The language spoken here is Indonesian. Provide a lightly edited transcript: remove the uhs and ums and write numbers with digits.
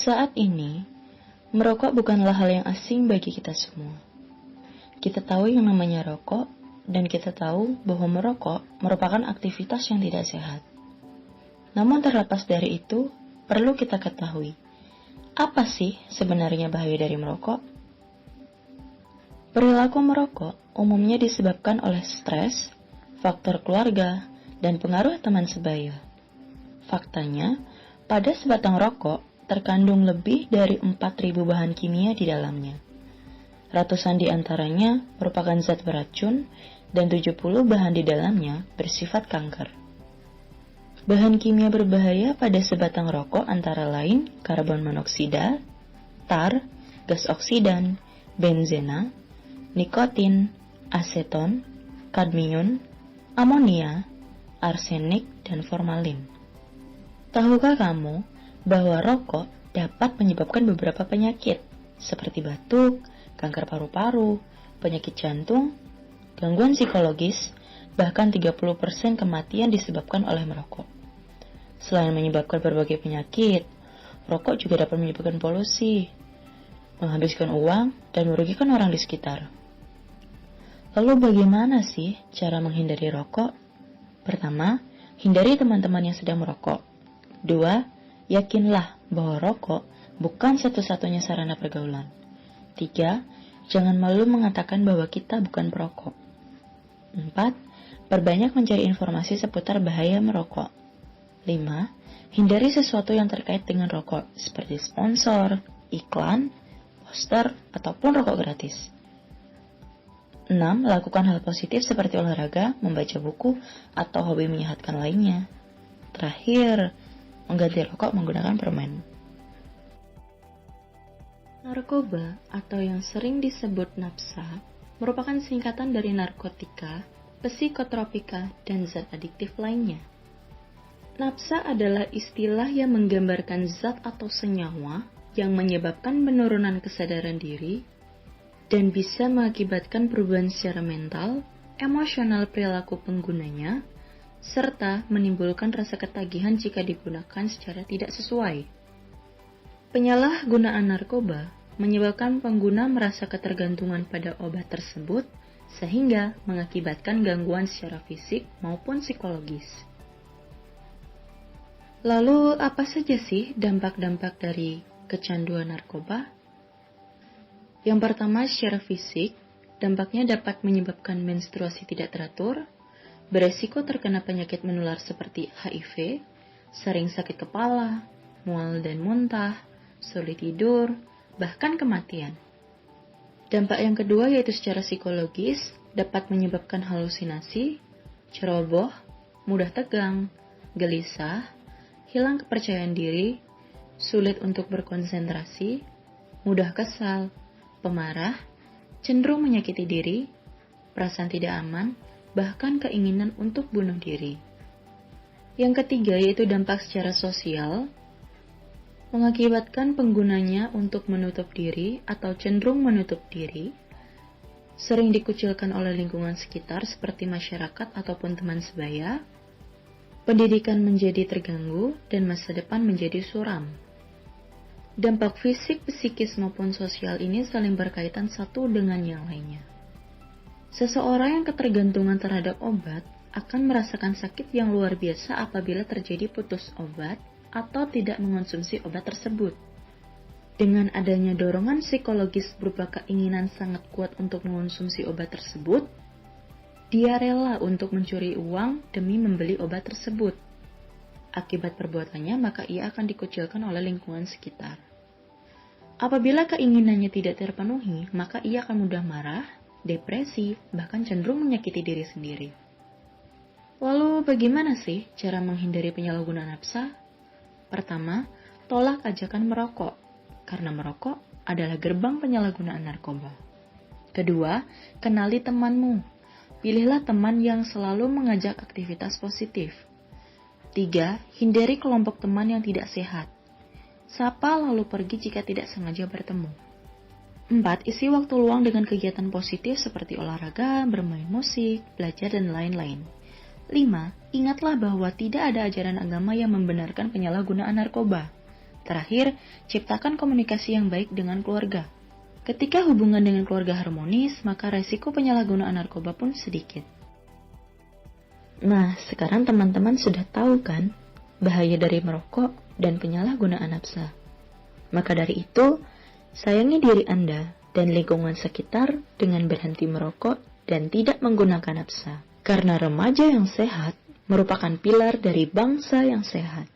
Saat ini, merokok bukanlah hal yang asing bagi kita semua. Kita tahu yang namanya rokok, dan kita tahu bahwa merokok merupakan aktivitas yang tidak sehat. Namun terlepas dari itu, perlu kita ketahui, apa sih sebenarnya bahaya dari merokok? Perilaku merokok umumnya disebabkan oleh stres, faktor keluarga, dan pengaruh teman sebaya. Faktanya, pada sebatang rokok terkandung lebih dari 4.000 bahan kimia di dalamnya. Ratusan di antaranya merupakan zat beracun dan 70 bahan di dalamnya bersifat kanker. Bahan kimia berbahaya pada sebatang rokok antara lain karbon monoksida, tar, gas oksidan, benzena, nikotin, aseton, kadmium, amonia, arsenik, dan formalin. Tahukah kamu bahwa rokok dapat menyebabkan beberapa penyakit seperti batuk, kanker paru-paru, penyakit jantung, gangguan psikologis, bahkan 30% kematian disebabkan oleh merokok. Selain menyebabkan berbagai penyakit, rokok juga dapat menyebabkan polusi, menghabiskan uang, dan merugikan orang di sekitar. Lalu bagaimana sih cara menghindari rokok? Pertama, hindari teman-teman yang sedang merokok. 2. Yakinlah bahwa rokok bukan satu-satunya sarana pergaulan. 3. Jangan malu mengatakan bahwa kita bukan perokok. 4. Perbanyak mencari informasi seputar bahaya merokok. 5. Hindari sesuatu yang terkait dengan rokok, seperti sponsor, iklan, poster, ataupun rokok gratis. 6. Lakukan hal positif seperti olahraga, membaca buku, atau hobi menyehatkan lainnya. Terakhir, mengganti rokok menggunakan permen. Narkoba atau yang sering disebut nafsa merupakan singkatan dari narkotika, psikotropika, dan zat adiktif lainnya. Nafsa adalah istilah yang menggambarkan zat atau senyawa yang menyebabkan penurunan kesadaran diri dan bisa mengakibatkan perubahan secara mental, emosional perilaku penggunanya, serta menimbulkan rasa ketagihan jika digunakan secara tidak sesuai. Penyalahgunaan narkoba menyebabkan pengguna merasa ketergantungan pada obat tersebut sehingga mengakibatkan gangguan secara fisik maupun psikologis. Lalu apa saja sih dampak-dampak dari kecanduan narkoba? Yang pertama, secara fisik, dampaknya dapat menyebabkan menstruasi tidak teratur, beresiko terkena penyakit menular seperti HIV, sering sakit kepala, mual dan muntah, sulit tidur, bahkan kematian. Dampak yang kedua yaitu secara psikologis, dapat menyebabkan halusinasi, ceroboh, mudah tegang, gelisah, hilang kepercayaan diri, sulit untuk berkonsentrasi, mudah kesal, pemarah, cenderung menyakiti diri, perasaan tidak aman, bahkan keinginan untuk bunuh diri. Yang ketiga yaitu dampak secara sosial, mengakibatkan penggunanya untuk menutup diri atau cenderung menutup diri, sering dikucilkan oleh lingkungan sekitar seperti masyarakat ataupun teman sebaya, pendidikan menjadi terganggu, dan masa depan menjadi suram. Dampak fisik, psikis maupun sosial ini saling berkaitan satu dengan yang lainnya. Seseorang yang ketergantungan terhadap obat akan merasakan sakit yang luar biasa apabila terjadi putus obat atau tidak mengonsumsi obat tersebut. Dengan adanya dorongan psikologis berupa keinginan sangat kuat untuk mengonsumsi obat tersebut, dia rela untuk mencuri uang demi membeli obat tersebut. Akibat perbuatannya, maka ia akan dikucilkan oleh lingkungan sekitar. Apabila keinginannya tidak terpenuhi, maka ia akan mudah marah, depresi, bahkan cenderung menyakiti diri sendiri. Lalu bagaimana sih cara menghindari penyalahgunaan nafsa? Pertama, tolak ajakan merokok, karena merokok adalah gerbang penyalahgunaan narkoba. Kedua, kenali temanmu. Pilihlah teman yang selalu mengajak aktivitas positif. 3. Hindari kelompok teman yang tidak sehat. Sapa lalu pergi jika tidak sengaja bertemu. 4. Isi waktu luang dengan kegiatan positif seperti olahraga, bermain musik, belajar, dan lain-lain. 5. Ingatlah bahwa tidak ada ajaran agama yang membenarkan penyalahgunaan narkoba. Terakhir, ciptakan komunikasi yang baik dengan keluarga. Ketika hubungan dengan keluarga harmonis, maka resiko penyalahgunaan narkoba pun sedikit. Nah, sekarang teman-teman sudah tahu kan bahaya dari merokok dan penyalahgunaan nafsa. Maka dari itu, sayangi diri Anda dan lingkungan sekitar dengan berhenti merokok dan tidak menggunakan nafsa. Karena remaja yang sehat merupakan pilar dari bangsa yang sehat.